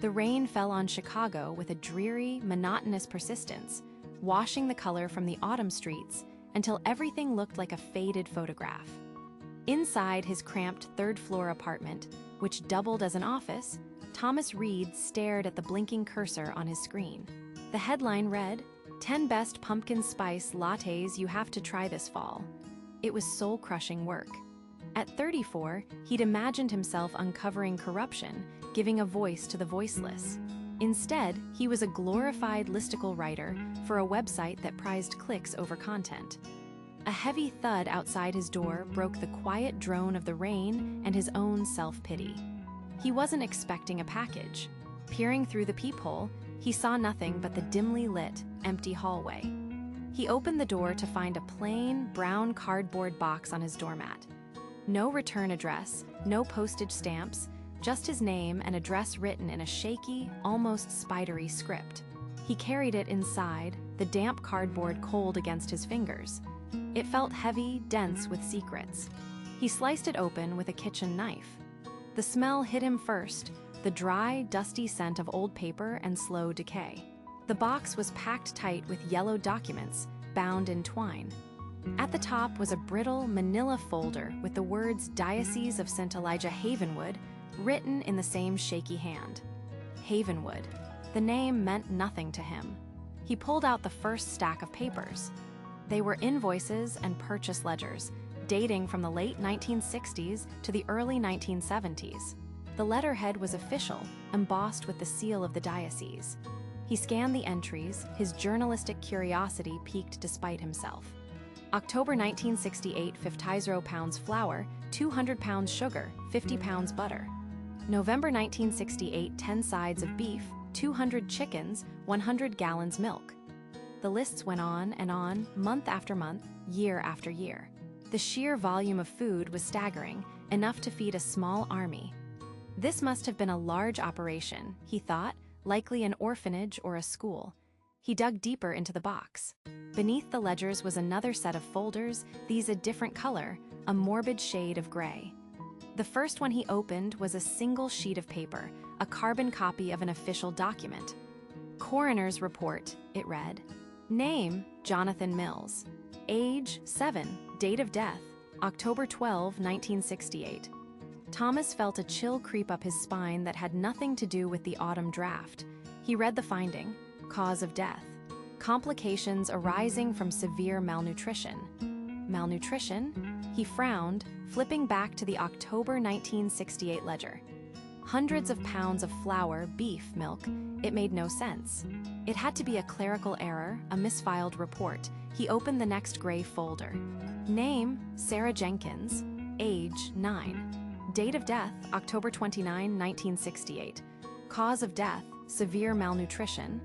The rain fell on Chicago with a dreary, monotonous persistence, washing the color from the autumn streets until everything looked like a faded photograph. Inside his cramped third-floor apartment, which doubled as an office, Thomas Reed stared at the blinking cursor on his screen. The headline read, "10 Best Pumpkin Spice Lattes You Have to Try This Fall." It was soul-crushing work. At 34, he'd imagined himself uncovering corruption, giving a voice to the voiceless. Instead, he was a glorified listicle writer for a website that prized clicks over content. A heavy thud outside his door broke the quiet drone of the rain and his own self-pity. He wasn't expecting a package. Peering through the peephole, he saw nothing but the dimly lit, empty hallway. He opened the door to find a plain, brown cardboard box on his doormat. No return address, no postage stamps, just his name and address written in a shaky, almost spidery script. He carried it inside, the damp cardboard cold against his fingers. It felt heavy, dense with secrets. He sliced it open with a kitchen knife. The smell hit him first, the dry, dusty scent of old paper and slow decay. The box was packed tight with yellow documents, bound in twine. At the top was a brittle manila folder with the words Diocese of St. Elijah Havenwood written in the same shaky hand. Havenwood. The name meant nothing to him. He pulled out the first stack of papers. They were invoices and purchase ledgers, dating from the late 1960s to the early 1970s. The letterhead was official, embossed with the seal of the diocese. He scanned the entries, his journalistic curiosity piqued despite himself. October 1968, 50 pounds flour, 200 pounds sugar, 50 pounds butter. November 1968, 10 sides of beef, 200 chickens, 100 gallons milk. The lists went on, month after month, year after year. The sheer volume of food was staggering, enough to feed a small army. This must have been a large operation, he thought, likely an orphanage or a school. He dug deeper into the box. Beneath the ledgers was another set of folders, these a different color, a morbid shade of gray. The first one he opened was a single sheet of paper, a carbon copy of an official document. Coroner's report, it read. Name, Jonathan Mills. Age, 7. Date of death, October 12, 1968. Thomas felt a chill creep up his spine that had nothing to do with the autumn draft. He read the finding, cause of death. Complications arising from severe malnutrition. Malnutrition? He frowned, flipping back to the October 1968 ledger. Hundreds of pounds of flour, beef, milk. It made no sense. It had to be a clerical error, a misfiled report. He opened the next gray folder. Name, Sarah Jenkins. Age, 9. Date of death, October 29, 1968. Cause of death, severe malnutrition.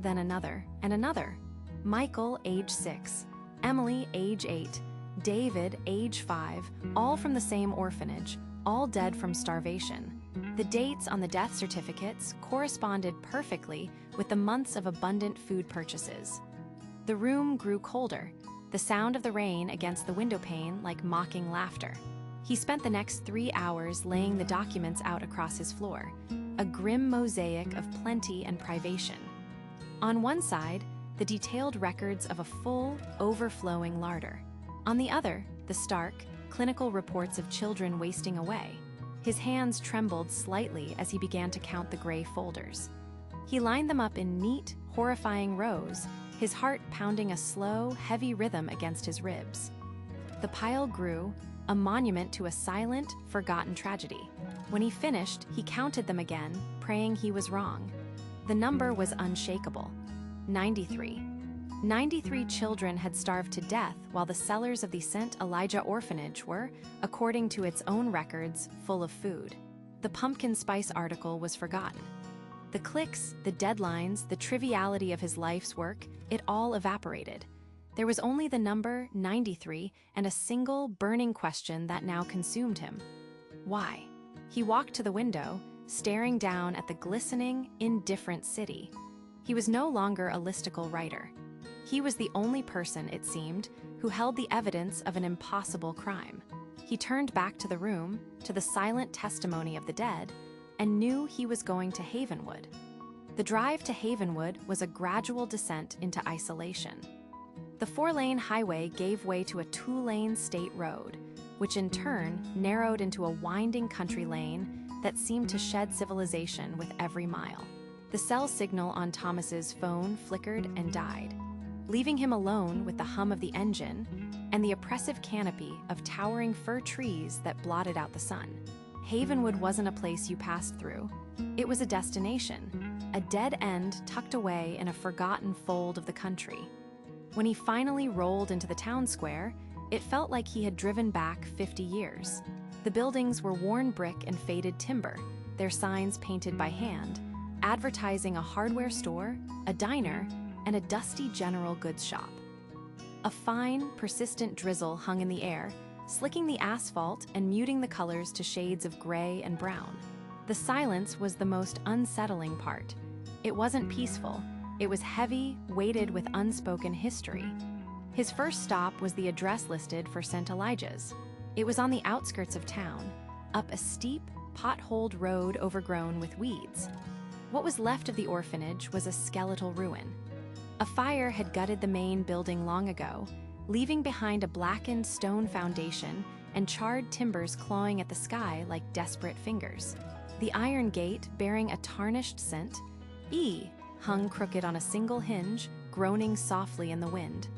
Then another, and another. Michael, age 6. Emily, age 8. David, age 5, all from the same orphanage, all dead from starvation. The dates on the death certificates corresponded perfectly with the months of abundant food purchases. The room grew colder, the sound of the rain against the windowpane like mocking laughter. He spent the next 3 hours laying the documents out across his floor, a grim mosaic of plenty and privation. On one side, the detailed records of a full, overflowing larder. On the other, the stark, clinical reports of children wasting away. His hands trembled slightly as he began to count the gray folders. He lined them up in neat, horrifying rows, his heart pounding a slow, heavy rhythm against his ribs. The pile grew, a monument to a silent, forgotten tragedy. When he finished, he counted them again, praying he was wrong. The number was unshakable. 93. 93 children had starved to death while the cellars of the St. Elijah Orphanage were, according to its own records, full of food. The pumpkin spice article was forgotten. The clicks, the deadlines, the triviality of his life's work, it all evaporated. There was only the number 93 and a single burning question that now consumed him. Why? He walked to the window, staring down at the glistening, indifferent city. He was no longer a listicle writer. He was the only person, it seemed, who held the evidence of an impossible crime. He turned back to the room, to the silent testimony of the dead, and knew he was going to Havenwood. The drive to Havenwood was a gradual descent into isolation. The 4-lane highway gave way to a 2-lane state road, which in turn narrowed into a winding country lane that seemed to shed civilization with every mile. The cell signal on Thomas's phone flickered and died, leaving him alone with the hum of the engine and the oppressive canopy of towering fir trees that blotted out the sun. Havenwood wasn't a place you passed through. It was a destination, a dead end tucked away in a forgotten fold of the country. When he finally rolled into the town square, it felt like he had driven back 50 years. The buildings were worn brick and faded timber, their signs painted by hand, advertising a hardware store, a diner, and a dusty general goods shop. A fine, persistent drizzle hung in the air, slicking the asphalt and muting the colors to shades of gray and brown. The silence was the most unsettling part. It wasn't peaceful. It was heavy, weighted with unspoken history. His first stop was the address listed for St. Elijah's. It was on the outskirts of town, up a steep, potholed road overgrown with weeds. What was left of the orphanage was a skeletal ruin. A fire had gutted the main building long ago, leaving behind a blackened stone foundation and charred timbers clawing at the sky like desperate fingers. The iron gate, bearing a tarnished scent, hung crooked on a single hinge, groaning softly in the wind.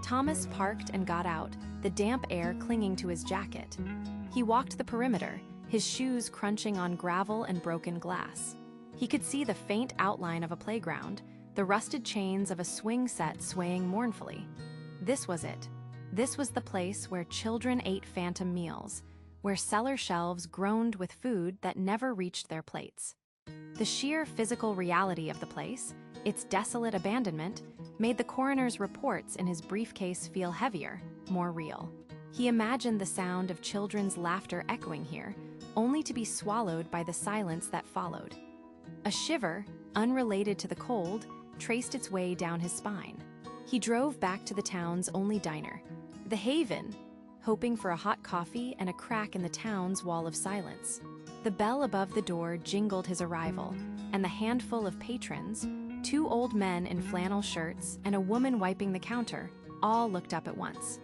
Thomas parked and got out, the damp air clinging to his jacket. He walked the perimeter, his shoes crunching on gravel and broken glass. He could see the faint outline of a playground, the rusted chains of a swing set swaying mournfully. This was it. This was the place where children ate phantom meals, where cellar shelves groaned with food that never reached their plates. The sheer physical reality of the place, its desolate abandonment, made the coroner's reports in his briefcase feel heavier, more real. He imagined the sound of children's laughter echoing here, only to be swallowed by the silence that followed. A shiver, unrelated to the cold, traced its way down his spine. He drove back to the town's only diner, the Haven, hoping for a hot coffee and a crack in the town's wall of silence. The bell above the door jingled his arrival, and the handful of patrons, 2 old men in flannel shirts and a woman wiping the counter, all looked up at once.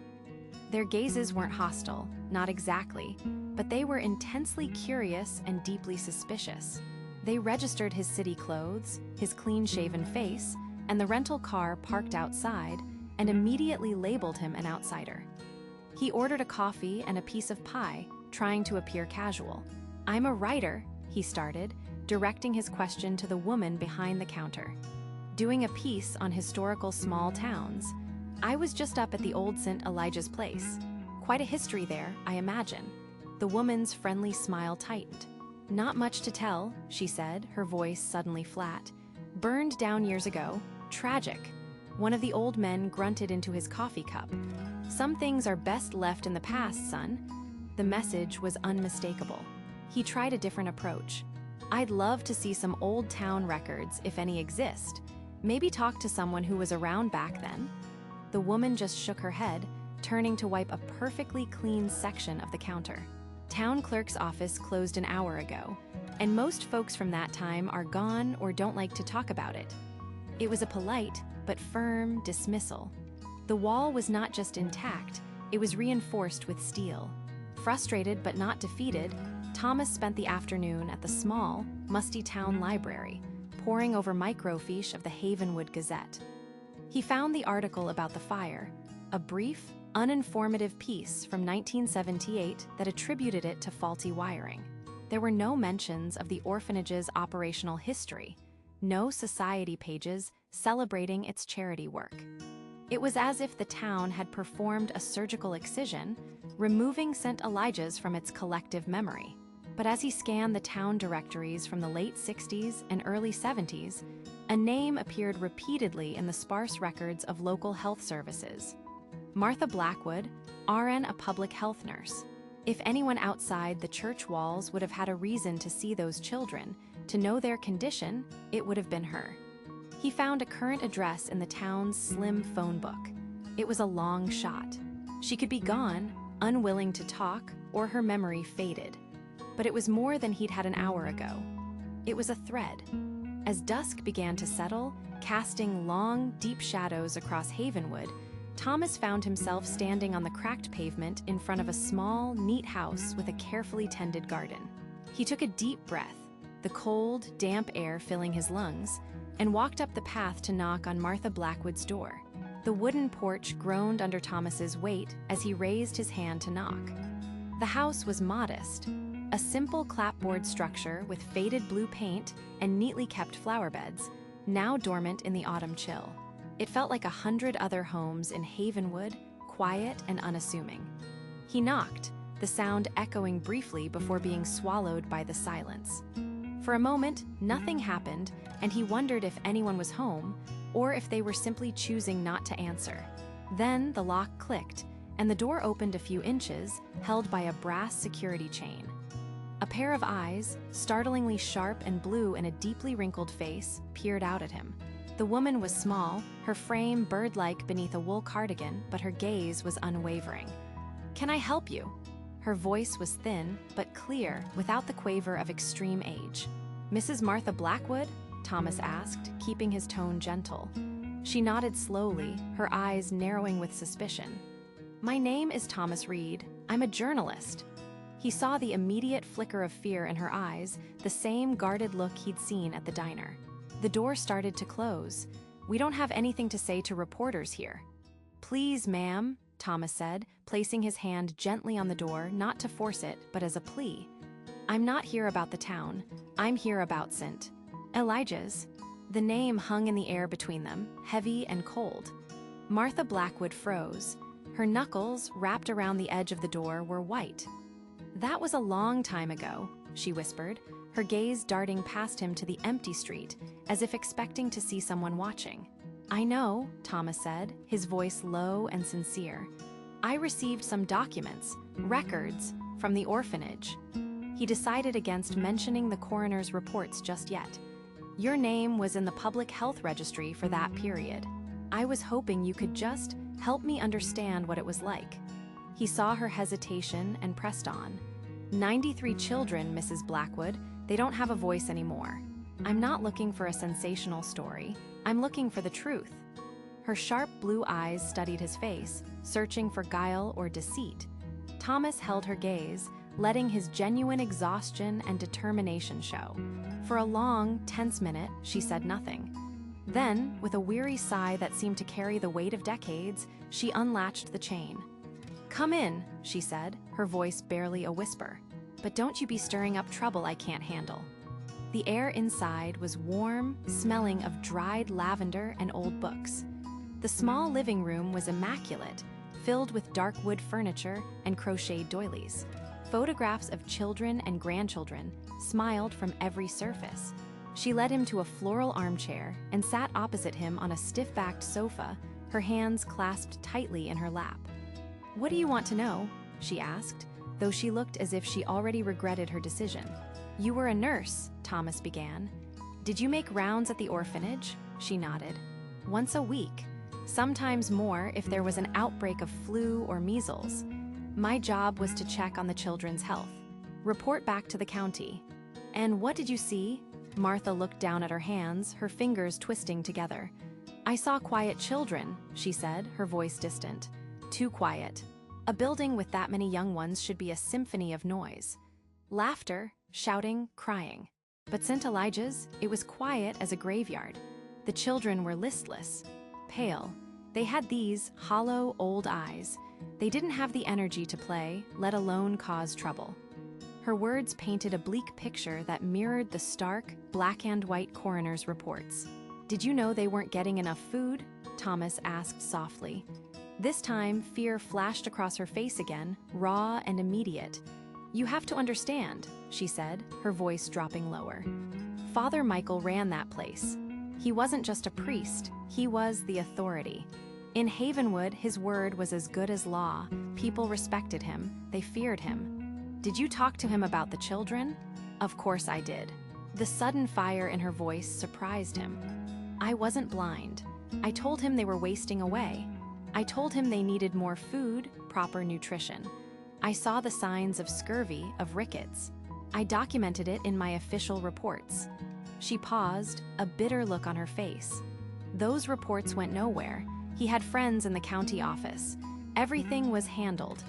Their gazes weren't hostile, not exactly, but they were intensely curious and deeply suspicious. They registered his city clothes, his clean-shaven face, and the rental car parked outside, and immediately labeled him an outsider. He ordered a coffee and a piece of pie, trying to appear casual. "I'm a writer," he started, directing his question to the woman behind the counter. "Doing a piece on historical small towns. I was just up at the old St. Elijah's place. Quite a history there, I imagine." The woman's friendly smile tightened. "Not much to tell," she said, her voice suddenly flat. "Burned down years ago. Tragic." One of the old men grunted into his coffee cup. "Some things are best left in the past, son." The message was unmistakable. He tried a different approach. "I'd love to see some old town records, if any exist. Maybe talk to someone who was around back then." The woman just shook her head, turning to wipe a perfectly clean section of the counter. "Town clerk's office closed an hour ago, and most folks from that time are gone or don't like to talk about it." It was a polite but firm dismissal. The wall was not just intact, it was reinforced with steel. Frustrated but not defeated, Thomas spent the afternoon at the small, musty town library, poring over microfiche of the Havenwood Gazette. He found the article about the fire, a brief, uninformative piece from 1978 that attributed it to faulty wiring. There were no mentions of the orphanage's operational history, no society pages celebrating its charity work. It was as if the town had performed a surgical excision, removing St. Elijah's from its collective memory. But as he scanned the town directories from the late 60s and early 70s, a name appeared repeatedly in the sparse records of local health services. Martha Blackwood, RN, a public health nurse. If anyone outside the church walls would have had a reason to see those children, to know their condition, it would have been her. He found a current address in the town's slim phone book. It was a long shot. She could be gone, unwilling to talk, or her memory faded. But it was more than he'd had an hour ago. It was a thread. As dusk began to settle, casting long, deep shadows across Havenwood, Thomas found himself standing on the cracked pavement in front of a small, neat house with a carefully tended garden. He took a deep breath, the cold, damp air filling his lungs, and walked up the path to knock on Martha Blackwood's door. The wooden porch groaned under Thomas's weight as he raised his hand to knock. The house was modest, a simple clapboard structure with faded blue paint and neatly kept flower beds, now dormant in the autumn chill. It felt like 100 other homes in Havenwood, quiet and unassuming. He knocked, the sound echoing briefly before being swallowed by the silence. For a moment, nothing happened, and he wondered if anyone was home, or if they were simply choosing not to answer. Then the lock clicked, and the door opened a few inches, held by a brass security chain. A pair of eyes, startlingly sharp and blue in a deeply wrinkled face, peered out at him. The woman was small, her frame bird-like beneath a wool cardigan, but her gaze was unwavering. "Can I help you?" Her voice was thin, but clear, without the quaver of extreme age. "Mrs. Martha Blackwood?" Thomas asked, keeping his tone gentle. She nodded slowly, her eyes narrowing with suspicion. "My name is Thomas Reed. I'm a journalist." He saw the immediate flicker of fear in her eyes, the same guarded look he'd seen at the diner. The door started to close. "We don't have anything to say to reporters here." "Please, ma'am," Thomas said, placing his hand gently on the door, not to force it, but as a plea. "I'm not here about the town. I'm here about St. Elijah's." The name hung in the air between them, heavy and cold. Martha Blackwood froze. Her knuckles, wrapped around the edge of the door, were white. "That was a long time ago," she whispered, her gaze darting past him to the empty street, as if expecting to see someone watching. "I know," Thomas said, his voice low and sincere. "I received some documents, records, from the orphanage." He decided against mentioning the coroner's reports just yet. "Your name was in the public health registry for that period. I was hoping you could just help me understand what it was like." He saw her hesitation and pressed on. 93 children, Mrs. Blackwood. They don't have a voice anymore. I'm not looking for a sensational story. I'm looking for the truth." Her sharp blue eyes studied his face, searching for guile or deceit. Thomas held her gaze, letting his genuine exhaustion and determination show. For a long, tense minute, she said nothing. Then, with a weary sigh that seemed to carry the weight of decades, she unlatched the chain. "Come in," she said, her voice barely a whisper. "But don't you be stirring up trouble I can't handle." The air inside was warm, smelling of dried lavender and old books. The small living room was immaculate, filled with dark wood furniture and crocheted doilies. Photographs of children and grandchildren smiled from every surface. She led him to a floral armchair and sat opposite him on a stiff-backed sofa, her hands clasped tightly in her lap. "What do you want to know?" she asked, though she looked as if she already regretted her decision. "You were a nurse," Thomas began. "Did you make rounds at the orphanage?" She nodded. "Once a week. Sometimes more if there was an outbreak of flu or measles. My job was to check on the children's health, report back to the county." "And what did you see?" Martha looked down at her hands, her fingers twisting together. "I saw quiet children," she said, her voice distant. "Too quiet. A building with that many young ones should be a symphony of noise. Laughter, shouting, crying. But St. Elijah's, it was quiet as a graveyard. The children were listless, pale. They had these hollow, old eyes. They didn't have the energy to play, let alone cause trouble." Her words painted a bleak picture that mirrored the stark, black and white coroner's reports. "Did you know they weren't getting enough food?" Thomas asked softly. This time, fear flashed across her face again, raw and immediate. "You have to understand," she said, her voice dropping lower. "Father Michael ran that place. He wasn't just a priest, he was the authority. In Havenwood, his word was as good as law. People respected him, they feared him." "Did you talk to him about the children?" "Of course I did." The sudden fire in her voice surprised him. "I wasn't blind. I told him they were wasting away. I told him they needed more food, proper nutrition. I saw the signs of scurvy, of rickets. I documented it in my official reports. She paused, a bitter look on her face. Those reports went nowhere. He had friends in the county office. Everything was handled.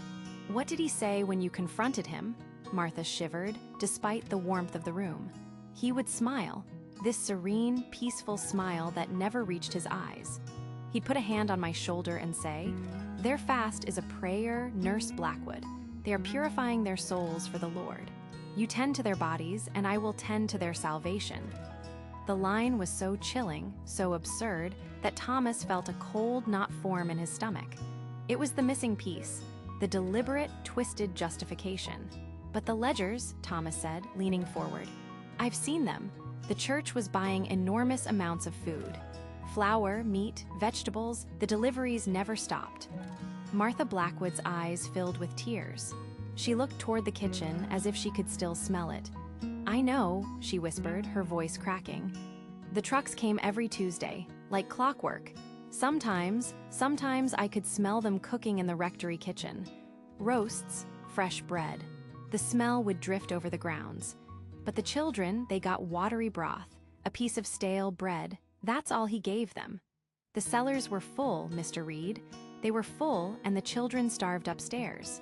What did he say when you confronted him? Martha shivered, despite the warmth of the room. He would smile, this serene, peaceful smile that never reached his eyes. He'd put a hand on my shoulder and say, "Their fast is a prayer, Nurse Blackwood. They are purifying their souls for the Lord. You tend to their bodies, and I will tend to their salvation." The line was so chilling, so absurd, that Thomas felt a cold knot form in his stomach. It was the missing piece, the deliberate, twisted justification. "But the ledgers," Thomas said, leaning forward. "I've seen them. The church was buying enormous amounts of food. Flour, meat, vegetables, the deliveries never stopped." Martha Blackwood's eyes filled with tears. She looked toward the kitchen as if she could still smell it. "I know," she whispered, her voice cracking. "The trucks came every Tuesday, like clockwork. Sometimes I could smell them cooking in the rectory kitchen. Roasts, fresh bread. The smell would drift over the grounds. But the children, they got watery broth, a piece of stale bread. That's all he gave them. The cellars were full, Mr. Reed. They were full, and the children starved upstairs."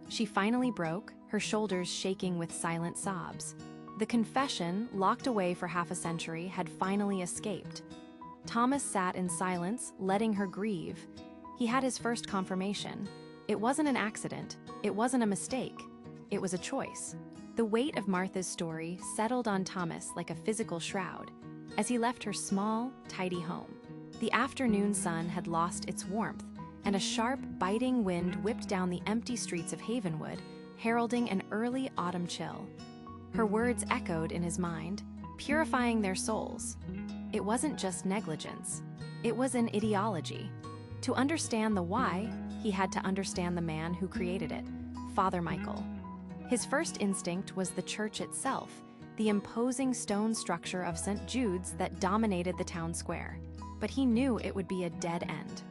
She finally broke, her shoulders shaking with silent sobs. The confession, locked away for half a century, had finally escaped. Thomas sat in silence, letting her grieve. He had his first confirmation. It wasn't an accident. It wasn't a mistake. It was a choice. The weight of Martha's story settled on Thomas like a physical shroud as he left her small, tidy home. The afternoon sun had lost its warmth, and a sharp, biting wind whipped down the empty streets of Havenwood, heralding an early autumn chill. Her words echoed in his mind, purifying their souls. It wasn't just negligence. It was an ideology. To understand the why, he had to understand the man who created it, Father Michael. His first instinct was the church itself, the imposing stone structure of St. Jude's that dominated the town square. But he knew it would be a dead end.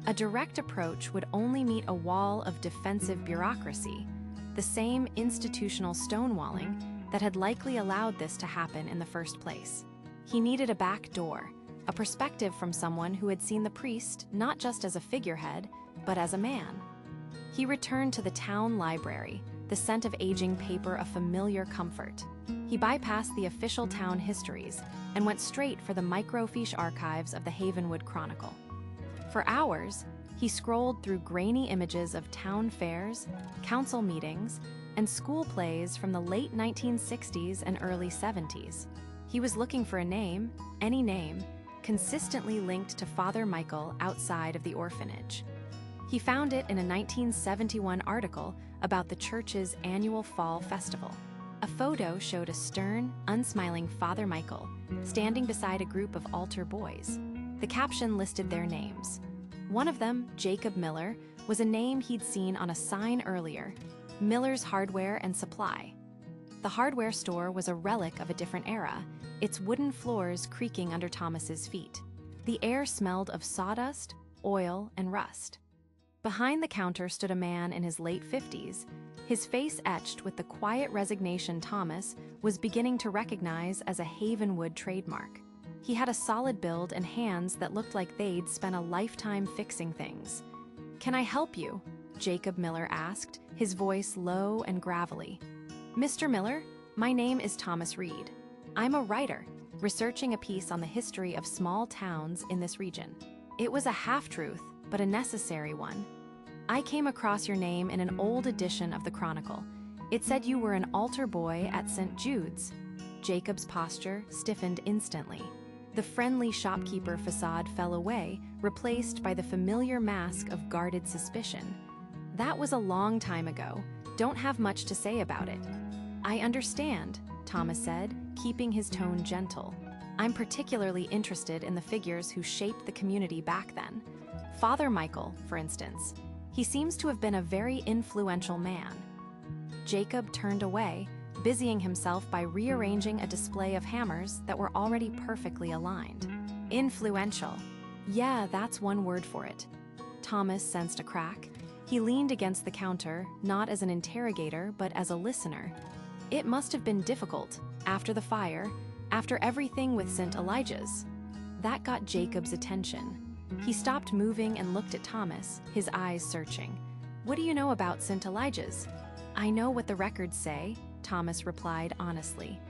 A direct approach would only meet a wall of defensive bureaucracy, the same institutional stonewalling that had likely allowed this to happen in the first place. He needed a back door, a perspective from someone who had seen the priest not just as a figurehead, but as a man. He returned to the town library, the scent of aging paper a familiar comfort. He bypassed the official town histories and went straight for the microfiche archives of the Havenwood Chronicle. For hours, he scrolled through grainy images of town fairs, council meetings, and school plays from the late 1960s and early 70s. He was looking for a name, any name, consistently linked to Father Michael outside of the orphanage. He found it in a 1971 article about the church's annual fall festival. A photo showed a stern, unsmiling Father Michael standing beside a group of altar boys. The caption listed their names. One of them, Jacob Miller, was a name he'd seen on a sign earlier, Miller's Hardware and Supply. The hardware store was a relic of a different era, its wooden floors creaking under Thomas's feet. The air smelled of sawdust, oil, and rust. Behind the counter stood a man in his late 50s, his face etched with the quiet resignation Thomas was beginning to recognize as a Havenwood trademark. He had a solid build and hands that looked like they'd spent a lifetime fixing things. "Can I help you?" Jacob Miller asked, his voice low and gravelly. "Mr. Miller, my name is Thomas Reed. I'm a writer, researching a piece on the history of small towns in this region." It was a half-truth, but a necessary one. "I came across your name in an old edition of the Chronicle. It said you were an altar boy at St. Jude's." Jacob's posture stiffened instantly. The friendly shopkeeper facade fell away, replaced by the familiar mask of guarded suspicion. "That was a long time ago. Don't have much to say about it." "I understand," Thomas said, keeping his tone gentle. "I'm particularly interested in the figures who shaped the community back then. Father Michael, for instance. He seems to have been a very influential man." Jacob turned away, busying himself by rearranging a display of hammers that were already perfectly aligned. "Influential. Yeah, that's one word for it." Thomas sensed a crack. He leaned against the counter, not as an interrogator, but as a listener. It must have been difficult, after the fire, after everything with St. Elijah's. That got Jacob's attention. He stopped moving and looked at Thomas, his eyes searching. "What do you know about St. Elijah's?" "I know what the records say," Thomas replied honestly.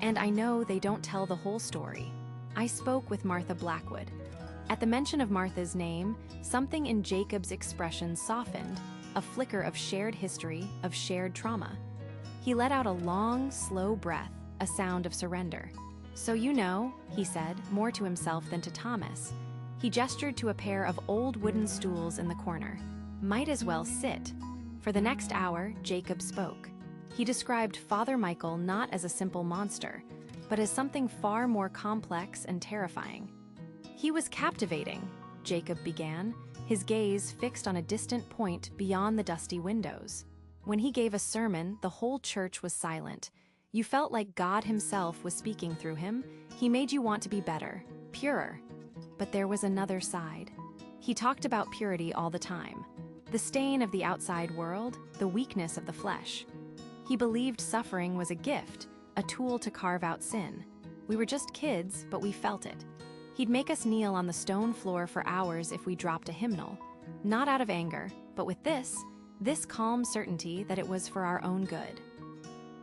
"And I know they don't tell the whole story. I spoke with Martha Blackwood." At the mention of Martha's name, something in Jacob's expression softened, a flicker of shared history, of shared trauma. He let out a long, slow breath, a sound of surrender. "So you know," he said, more to himself than to Thomas. He gestured to a pair of old wooden stools in the corner. "Might as well sit." For the next hour, Jacob spoke. He described Father Michael not as a simple monster, but as something far more complex and terrifying. "He was captivating," Jacob began, his gaze fixed on a distant point beyond the dusty windows. "When he gave a sermon, the whole church was silent. You felt like God himself was speaking through him. He made you want to be better, purer. But there was another side. He talked about purity all the time. The stain of the outside world, the weakness of the flesh. He believed suffering was a gift, a tool to carve out sin. We were just kids, but we felt it. He'd make us kneel on the stone floor for hours if we dropped a hymnal. Not out of anger, but with this calm certainty that it was for our own good."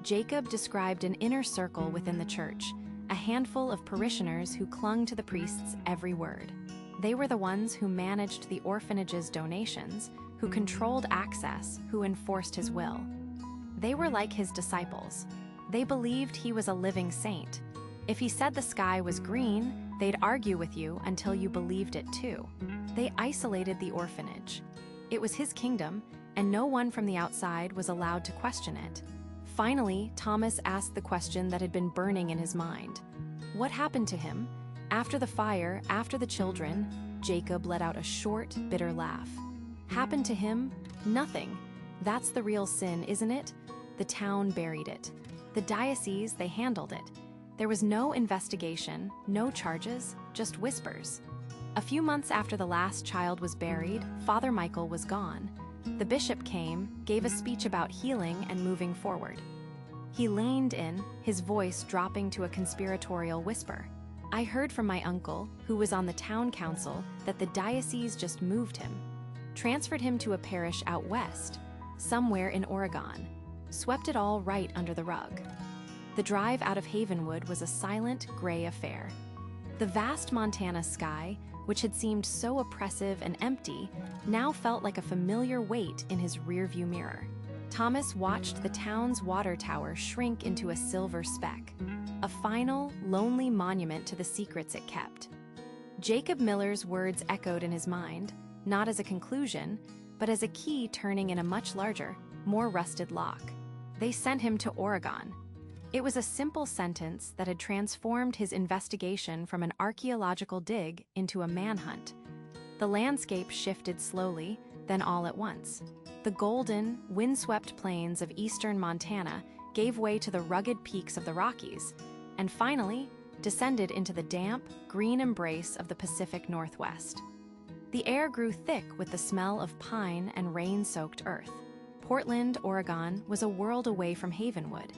Jacob described an inner circle within the church, a handful of parishioners who clung to the priest's every word. They were the ones who managed the orphanage's donations, who controlled access, who enforced his will. They were like his disciples. They believed he was a living saint. If he said the sky was green, they'd argue with you until you believed it too. They isolated the orphanage. It was his kingdom, and no one from the outside was allowed to question it. Finally, Thomas asked the question that had been burning in his mind. What happened to him? After the fire, after the children, Jacob let out a short, bitter laugh. Happened to him? Nothing. That's the real sin, isn't it? The town buried it. The diocese, they handled it. There was no investigation, no charges, just whispers. A few months after the last child was buried, Father Michael was gone. The bishop came, gave a speech about healing and moving forward. He leaned in, his voice dropping to a conspiratorial whisper. "I heard from my uncle, who was on the town council, that the diocese just moved him. Transferred him to a parish out west, somewhere in Oregon. Swept it all right under the rug." The drive out of Havenwood was a silent, gray affair. The vast Montana sky, which had seemed so oppressive and empty, now felt like a familiar weight in his rearview mirror. Thomas watched the town's water tower shrink into a silver speck, a final, lonely monument to the secrets it kept. Jacob Miller's words echoed in his mind, not as a conclusion, but as a key turning in a much larger, more rusted lock. They sent him to Oregon. It was a simple sentence that had transformed his investigation from an archaeological dig into a manhunt. The landscape shifted slowly, then all at once. The golden, windswept plains of eastern Montana gave way to the rugged peaks of the Rockies, and finally descended into the damp, green embrace of the Pacific Northwest. The air grew thick with the smell of pine and rain-soaked earth. Portland, Oregon, was a world away from Havenwood.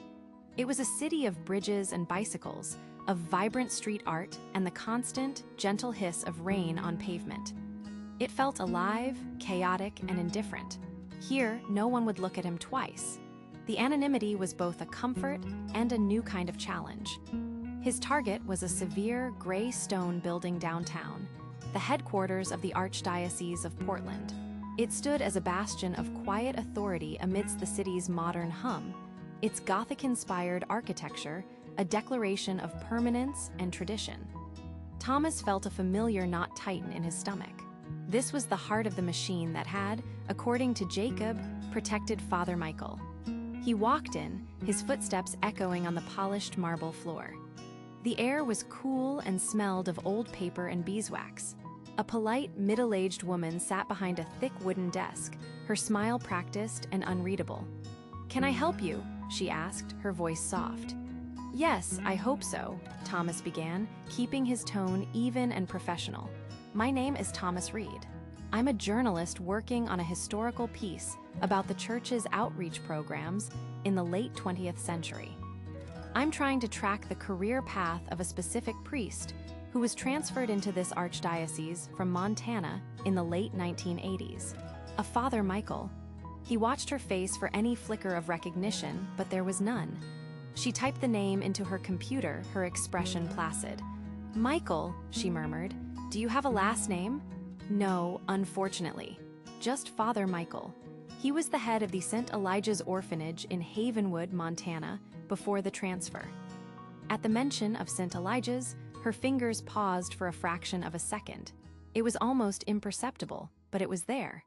It was a city of bridges and bicycles, of vibrant street art and the constant, gentle hiss of rain on pavement. It felt alive, chaotic, and indifferent. Here, no one would look at him twice. The anonymity was both a comfort and a new kind of challenge. His target was a severe, gray stone building downtown, the headquarters of the Archdiocese of Portland. It stood as a bastion of quiet authority amidst the city's modern hum, its Gothic-inspired architecture a declaration of permanence and tradition. Thomas felt a familiar knot tighten in his stomach. This was the heart of the machine that had, according to Jacob, protected Father Michael. He walked in, his footsteps echoing on the polished marble floor. The air was cool and smelled of old paper and beeswax. A polite, middle-aged woman sat behind a thick wooden desk, her smile practiced and unreadable. "Can I help you?" she asked, her voice soft. "Yes, I hope so," Thomas began, keeping his tone even and professional. "My name is Thomas Reed. I'm a journalist working on a historical piece about the church's outreach programs in the late 20th century. I'm trying to track the career path of a specific priest who was transferred into this archdiocese from Montana in the late 1980s. A Father Michael. He watched her face for any flicker of recognition, but there was none. She typed the name into her computer, her expression placid. "Michael," she murmured, "do you have a last name?" "No, unfortunately. Just Father Michael. He was the head of the St. Elijah's Orphanage in Havenwood, Montana, before the transfer." At the mention of St. Elijah's, her fingers paused for a fraction of a second. It was almost imperceptible, but it was there.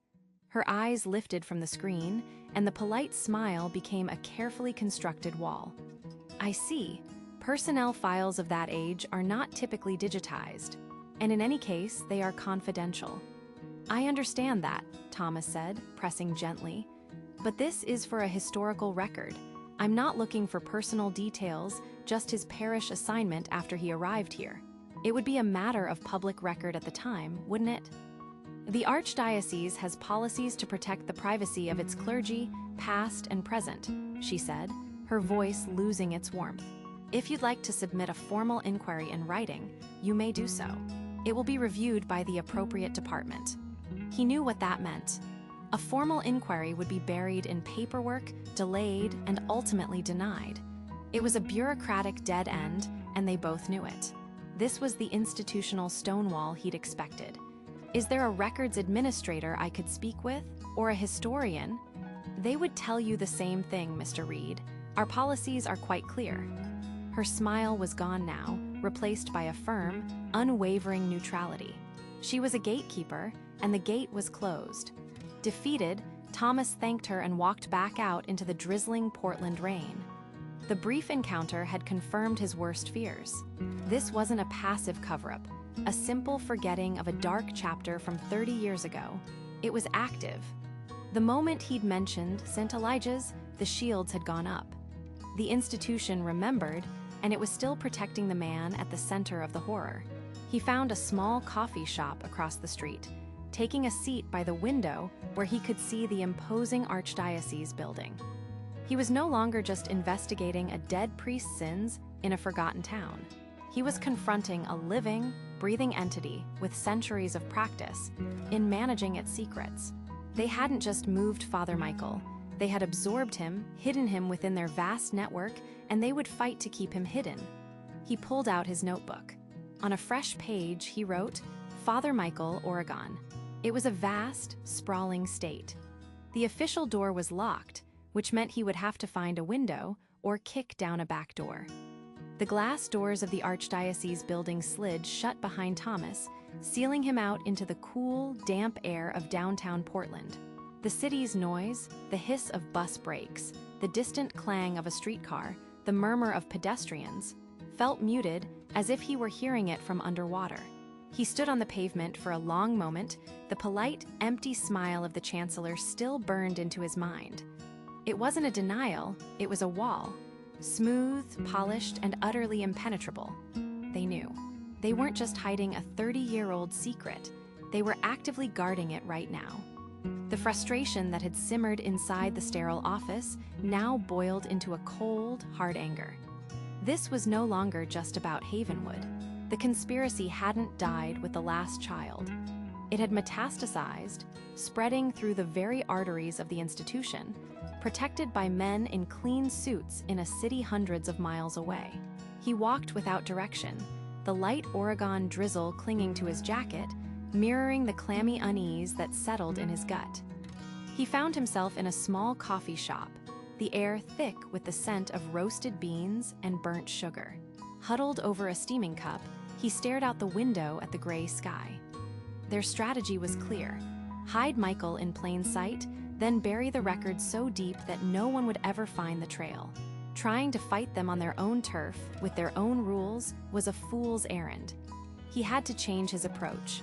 Her eyes lifted from the screen, and the polite smile became a carefully constructed wall. "I see. Personnel files of that age are not typically digitized, and in any case, they are confidential." "I understand that," Thomas said, pressing gently. "But this is for a historical record. I'm not looking for personal details, just his parish assignment after he arrived here. It would be a matter of public record at the time, wouldn't it?" "The Archdiocese has policies to protect the privacy of its clergy, past and present," she said, her voice losing its warmth. "If you'd like to submit a formal inquiry in writing, you may do so. It will be reviewed by the appropriate department." He knew what that meant. A formal inquiry would be buried in paperwork, delayed, and ultimately denied. It was a bureaucratic dead end, and they both knew it. This was the institutional stonewall he'd expected. "Is there a records administrator I could speak with, or a historian?" "They would tell you the same thing, Mr. Reed. Our policies are quite clear." Her smile was gone now, replaced by a firm, unwavering neutrality. She was a gatekeeper, and the gate was closed. Defeated, Thomas thanked her and walked back out into the drizzling Portland rain. The brief encounter had confirmed his worst fears. This wasn't a passive cover-up, a simple forgetting of a dark chapter from 30 years ago. It was active. The moment he'd mentioned St. Elijah's, the shields had gone up. The institution remembered, and it was still protecting the man at the center of the horror. He found a small coffee shop across the street, taking a seat by the window where he could see the imposing archdiocese building. He was no longer just investigating a dead priest's sins in a forgotten town. He was confronting a living, breathing entity with centuries of practice in managing its secrets. They hadn't just moved Father Michael. They had absorbed him, hidden him within their vast network, and they would fight to keep him hidden. He pulled out his notebook. On a fresh page, he wrote, "Father Michael, Oregon." It was a vast, sprawling state. The official door was locked, which meant he would have to find a window or kick down a back door. The glass doors of the Archdiocese building slid shut behind Thomas, sealing him out into the cool, damp air of downtown Portland. The city's noise, the hiss of bus brakes, the distant clang of a streetcar, the murmur of pedestrians, felt muted as if he were hearing it from underwater. He stood on the pavement for a long moment, the polite, empty smile of the chancellor still burned into his mind. It wasn't a denial, it was a wall. Smooth, polished, and utterly impenetrable. They knew. They weren't just hiding a 30-year-old secret. They were actively guarding it right now. The frustration that had simmered inside the sterile office now boiled into a cold, hard anger. This was no longer just about Havenwood. The conspiracy hadn't died with the last child. It had metastasized, spreading through the very arteries of the institution, protected by men in clean suits in a city hundreds of miles away. He walked without direction, the light Oregon drizzle clinging to his jacket, mirroring the clammy unease that settled in his gut. He found himself in a small coffee shop, the air thick with the scent of roasted beans and burnt sugar. Huddled over a steaming cup, he stared out the window at the gray sky. Their strategy was clear: hide Michael in plain sight, then bury the records so deep that no one would ever find the trail. Trying to fight them on their own turf, with their own rules, was a fool's errand. He had to change his approach.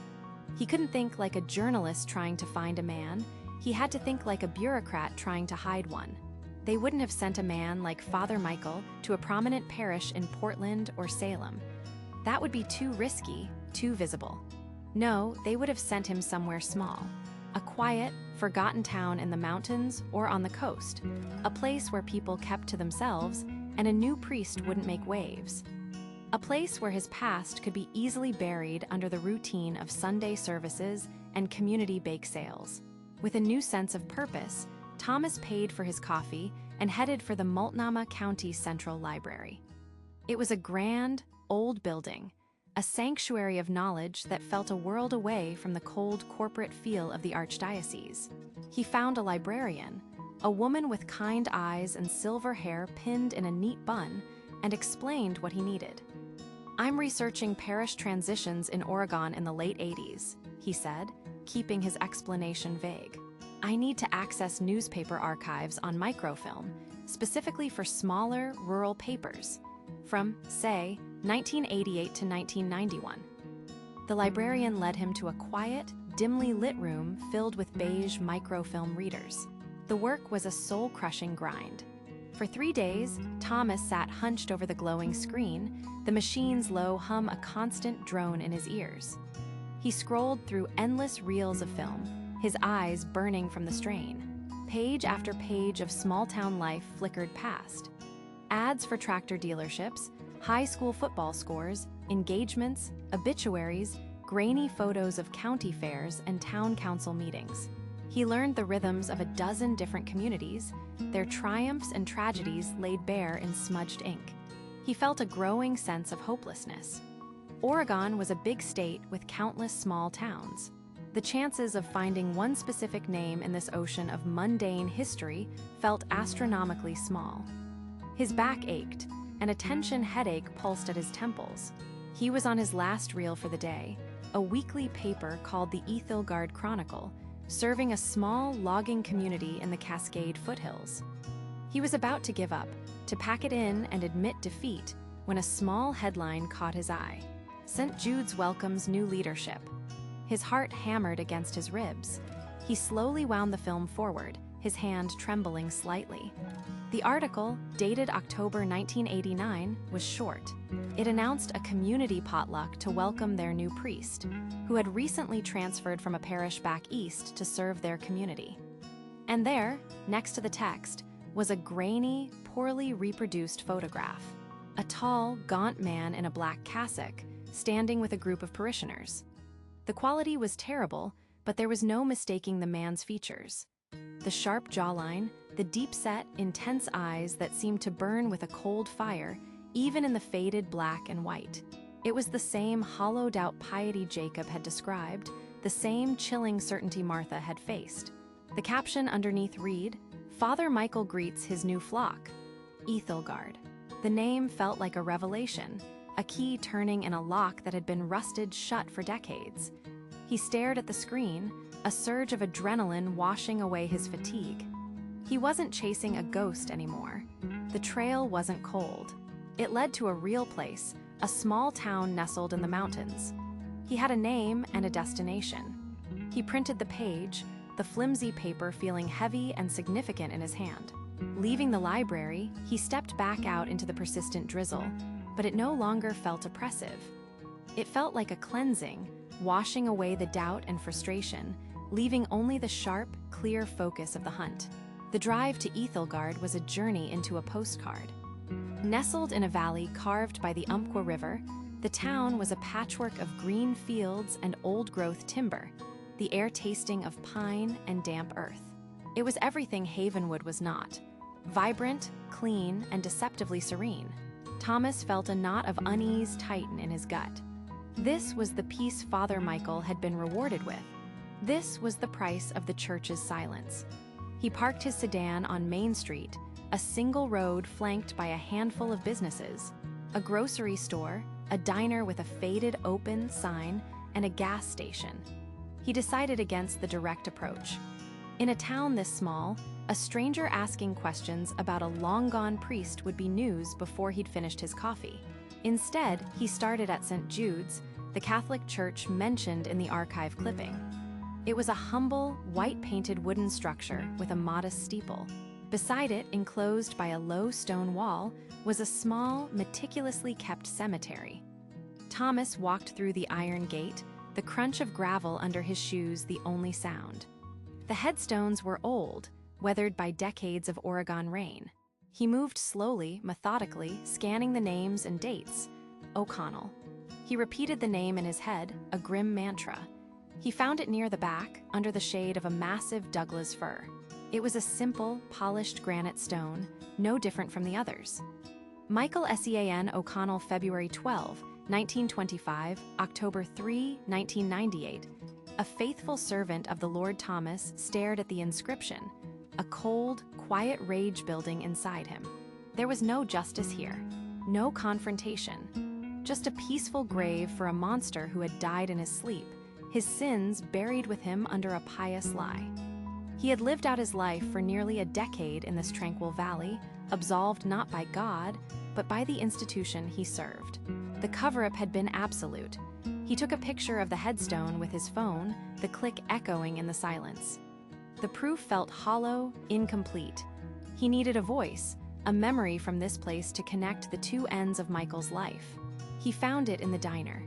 He couldn't think like a journalist trying to find a man. He had to think like a bureaucrat trying to hide one. They wouldn't have sent a man like Father Michael to a prominent parish in Portland or Salem. That would be too risky, too visible. No, they would have sent him somewhere small. A quiet, forgotten town in the mountains or on the coast. A place where people kept to themselves and a new priest wouldn't make waves. A place where his past could be easily buried under the routine of Sunday services and community bake sales. With a new sense of purpose, Thomas paid for his coffee and headed for the Multnomah County Central Library. It was a grand, old building, a sanctuary of knowledge that felt a world away from the cold corporate feel of the archdiocese. He found a librarian, a woman with kind eyes and silver hair pinned in a neat bun, and explained what he needed. "I'm researching parish transitions in Oregon in the late 80s, he said, keeping his explanation vague. "I need to access newspaper archives on microfilm, specifically for smaller, rural papers, from, say, 1988 to 1991. The librarian led him to a quiet, dimly lit room filled with beige microfilm readers. The work was a soul-crushing grind. For 3 days, Thomas sat hunched over the glowing screen, the machine's low hum a constant drone in his ears. He scrolled through endless reels of film, his eyes burning from the strain. Page after page of small-town life flickered past. Ads for tractor dealerships, high school football scores, engagements, obituaries, grainy photos of county fairs and town council meetings. He learned the rhythms of a dozen different communities, their triumphs and tragedies laid bare in smudged ink. He felt a growing sense of hopelessness. Oregon was a big state with countless small towns. The chances of finding one specific name in this ocean of mundane history felt astronomically small. His back ached, and a tension headache pulsed at his temples. He was on his last reel for the day, a weekly paper called the Ethelgard Chronicle, serving a small logging community in the Cascade foothills. He was about to give up, to pack it in and admit defeat, when a small headline caught his eye. St. Jude's welcomes new leadership. His heart hammered against his ribs. He slowly wound the film forward, his hand trembling slightly. The article, dated October 1989, was short. It announced a community potluck to welcome their new priest, who had recently transferred from a parish back east to serve their community. And there, next to the text, was a grainy, poorly reproduced photograph. A tall, gaunt man in a black cassock, standing with a group of parishioners. The quality was terrible, but there was no mistaking the man's features. The sharp jawline, the deep-set, intense eyes that seemed to burn with a cold fire, even in the faded black and white. It was the same hollowed-out piety Jacob had described, the same chilling certainty Martha had faced. The caption underneath read, "Father Michael greets his new flock." Ethelgard. The name felt like a revelation, a key turning in a lock that had been rusted shut for decades. He stared at the screen, a surge of adrenaline washing away his fatigue. He wasn't chasing a ghost anymore. The trail wasn't cold. It led to a real place, a small town nestled in the mountains. He had a name and a destination. He printed the page, the flimsy paper feeling heavy and significant in his hand. Leaving the library, he stepped back out into the persistent drizzle, but it no longer felt oppressive. It felt like a cleansing, washing away the doubt and frustration, leaving only the sharp, clear focus of the hunt. The drive to Ethelgard was a journey into a postcard. Nestled in a valley carved by the Umpqua River, the town was a patchwork of green fields and old-growth timber, the air tasting of pine and damp earth. It was everything Havenwood was not. Vibrant, clean, and deceptively serene. Thomas felt a knot of unease tighten in his gut. This was the peace Father Michael had been rewarded with. This was the price of the church's silence. He parked his sedan on Main Street, a single road flanked by a handful of businesses, a grocery store, a diner with a faded open sign, and a gas station. He decided against the direct approach. In a town this small, a stranger asking questions about a long-gone priest would be news before he'd finished his coffee. Instead, he started at St. Jude's, the Catholic church mentioned in the archive clipping. It was a humble, white-painted wooden structure with a modest steeple. Beside it, enclosed by a low stone wall, was a small, meticulously kept cemetery. Thomas walked through the iron gate, the crunch of gravel under his shoes the only sound. The headstones were old, weathered by decades of Oregon rain. He moved slowly, methodically, scanning the names and dates. O'Connell. He repeated the name in his head, a grim mantra. He found it near the back, under the shade of a massive Douglas fir. It was a simple, polished granite stone, no different from the others. Michael Sean O'Connell, February 12, 1925, October 3, 1998. A faithful servant of the Lord Thomas stared at the inscription, a cold, quiet rage building inside him. There was no justice here, no confrontation, just a peaceful grave for a monster who had died in his sleep, his sins buried with him under a pious lie. He had lived out his life for nearly a decade in this tranquil valley, absolved not by God, but by the institution he served. The cover-up had been absolute. He took a picture of the headstone with his phone, the click echoing in the silence. The proof felt hollow, incomplete. He needed a voice, a memory from this place to connect the two ends of Michael's life. He found it in the diner.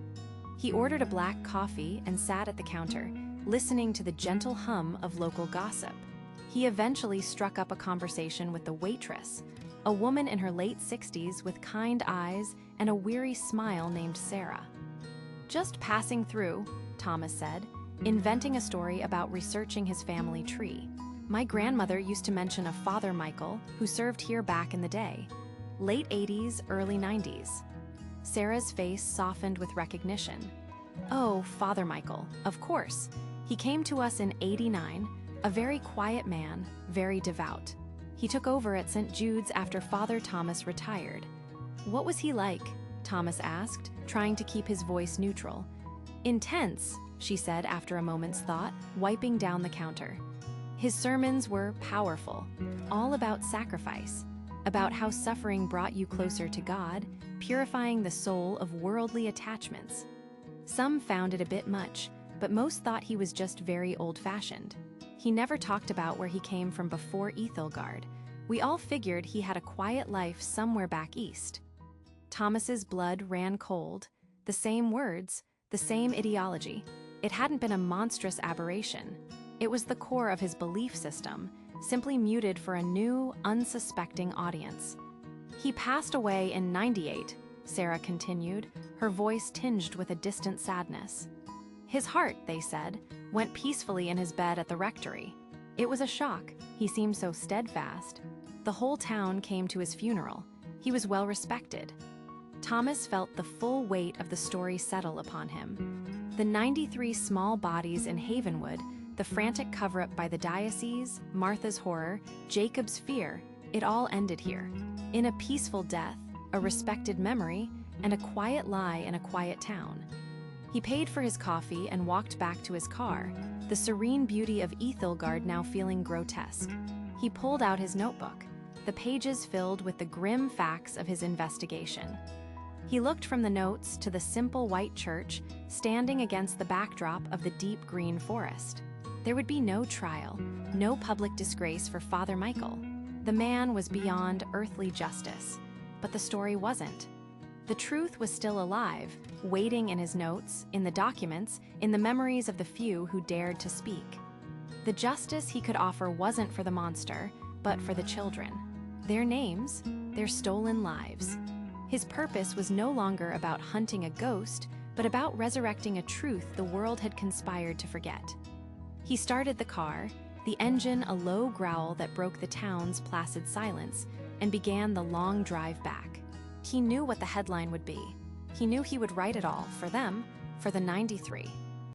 He ordered a black coffee and sat at the counter, listening to the gentle hum of local gossip. He eventually struck up a conversation with the waitress, a woman in her late 60s with kind eyes and a weary smile named Sarah. "Just passing through," Thomas said, inventing a story about researching his family tree. "My grandmother used to mention a Father Michael who served here back in the day. Late 80s, early 90s. Sarah's face softened with recognition. "Oh, Father Michael, of course. He came to us in '89, a very quiet man, very devout. He took over at St. Jude's after Father Thomas retired." "What was he like?" Thomas asked, trying to keep his voice neutral. "Intense," she said after a moment's thought, wiping down the counter. "His sermons were powerful, all about sacrifice, about how suffering brought you closer to God, purifying the soul of worldly attachments. Some found it a bit much, but most thought he was just very old-fashioned. He never talked about where he came from before Ethelgard. We all figured he had a quiet life somewhere back east." Thomas's blood ran cold. The same words, the same ideology. It hadn't been a monstrous aberration. It was the core of his belief system, simply muted for a new, unsuspecting audience. "He passed away in '98, Sarah continued, her voice tinged with a distant sadness. "His heart," they said, "went peacefully in his bed at the rectory. It was a shock. He seemed so steadfast. The whole town came to his funeral. He was well respected." Thomas felt the full weight of the story settle upon him. The 93 small bodies in Havenwood, the frantic cover-up by the diocese, Martha's horror, Jacob's fear, it all ended here. In a peaceful death, a respected memory, and a quiet lie in a quiet town. He paid for his coffee and walked back to his car, the serene beauty of Ethelgard now feeling grotesque. He pulled out his notebook, the pages filled with the grim facts of his investigation. He looked from the notes to the simple white church standing against the backdrop of the deep green forest. There would be no trial, no public disgrace for Father Michael. The man was beyond earthly justice, but the story wasn't. The truth was still alive, waiting in his notes, in the documents, in the memories of the few who dared to speak. The justice he could offer wasn't for the monster, but for the children. Their names, their stolen lives. His purpose was no longer about hunting a ghost, but about resurrecting a truth the world had conspired to forget. He started the car, the engine a low growl that broke the town's placid silence, and began the long drive back. He knew what the headline would be. He knew he would write it all, for them, for the 93.